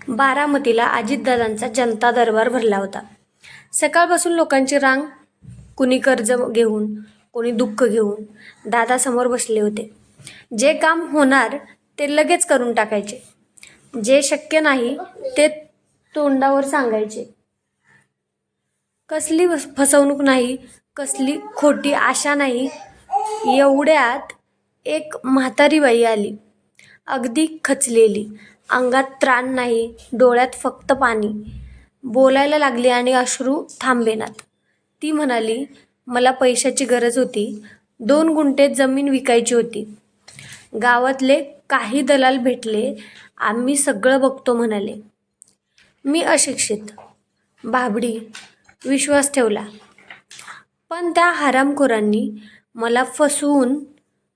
बारामतीला अजितदादांचा जनता दरबार भरला होता. सकाळपासून लोकांची रांग, कुणी कर्ज घेऊन, कोणी दुःख घेऊन दादासमोर बसले होते. जे काम होणार ते लगेच करून टाकायचे, जे शक्य नाही ते तोंडावर सांगायचे. कसली फसवणूक नाही, कसली खोटी आशा नाही. एवढ्यात एक म्हातारी बाई आली, अगदी खचलेली, अंगात त्राण नाही, डोळ्यात फक्त पाणी. बोलायला लागली आणि अश्रू थांबेनात. ती म्हणाली, मला पैशाची गरज होती. 2 गुंठे जमीन विकायची होती. गावातले काही दलाल भेटले, आम्ही सगळं बघतो म्हणाले. मी अशिक्षित, भाबडी, विश्वास ठेवला. पण त्या हरामखोरांनी मला फसवून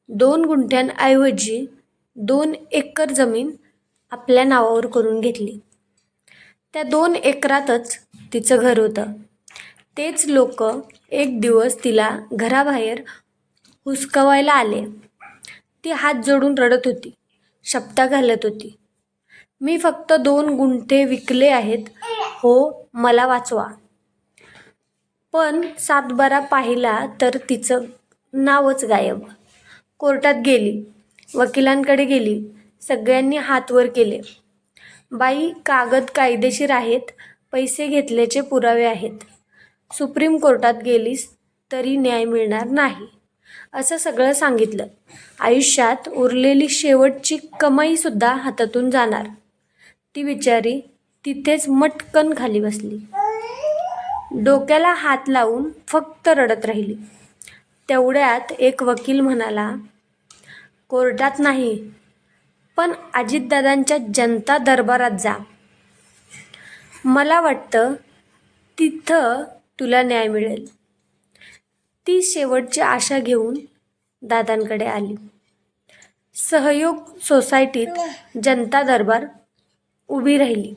2 गुंठ्यांऐवजी 2 एकर जमीन आपल्या नावावर करून घेतली. त्या 2 एकरातच तिचं घर होतं. तेच लोक एक दिवस तिला घराबाहेर हुसकवायला आले. ती हात जोडून रडत होती, शपथा घालत होती, मी फक्त 2 गुंठे विकले आहेत हो, मला वाचवा. पण सातबारा पाहिला तर तिचं नावच गायब. कोर्टात गेली, वकिलांकडे गेली, सगळ्यांनी हात वर केले. बाई, कागद कायदेशीर आहेत, पैसे घेतल्याचे पुरावे आहेत. सुप्रीम कोर्टात गेलीस तरी न्याय मिळणार नाही, असं सगळं सांगितलं. आयुष्यात उरलेली शेवटची कमाईसुद्धा हातातून जाणार. ती बिचारी तिथेच मटकन खाली बसली, डोक्याला हात लावून फक्त रडत राहिली. तेवढ्यात एक वकील म्हणाला, कोर्टात नाही, पण अजितदादांच्या जनता दरबारात जा. मला वाटतं तिथं तुला न्याय मिळेल. ती शेवटची आशा घेऊन दादांकडे आली. सहयोग सोसायटीत जनता दरबार उभी राहिली.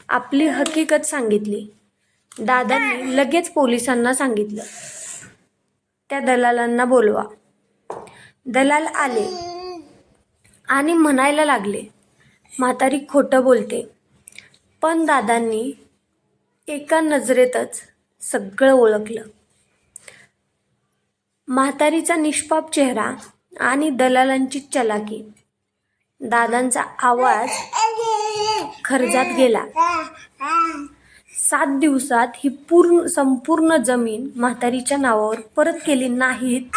आपली हकीकत सांगितली. दादांनी लगेच पोलिसांना सांगितलं, त्या दलालांना बोलवा. दलाल आले आणि म्हणायला लागले, म्हातारी खोटं बोलते. पण दादांनी एका नजरेतच सगळं ओळखलं. म्हातारीचा निष्पाप चेहरा आणि दलालांची चलाकी. दादांचा आवाज खर्जात गेला. 7 दिवसात ही संपूर्ण जमीन म्हातारीच्या नावावर परत केली नाहीत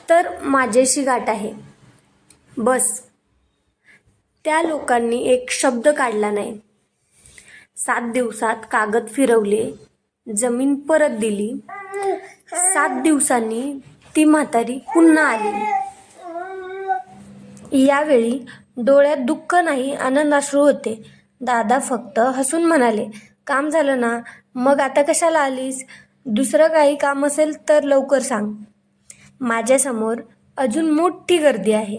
तर माझ्याशी गाठ आहे. बस. त्या लोकांनी एक शब्द काढला नाही. 7 दिवसात कागद फिरवले, जमीन परत दिली. 7 दिवसांनी ती म्हातारी पुन्हा आली. यावेळी डोळ्यात दुःख नाही, आनंदाश्रू होते. दादा फक्त हसून म्हणाले, काम झालं ना, मग आता कशाला आलीस? दुसरं काही काम असेल तर लवकर सांग. माझ्यासमोर अजून मोठी गर्दी आहे.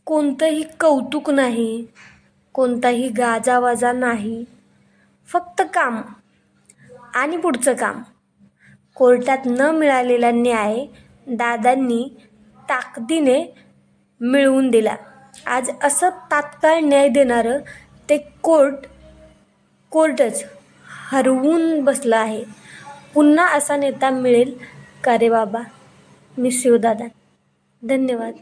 कोणतंही कौतुक नाही, कोणताही गाजावाजा नाही, फक्त काम आणि पुढचं काम. कोर्टात न मिळालेला न्याय दादांनी ताकदीने मिळवून दिला. आज असं तात्काळ न्याय देणारं ते कोर्टच हरवून बसलं आहे. पुन्हा असा नेता मिळेल का रे बाबा? मिस यू दादा. धन्यवाद.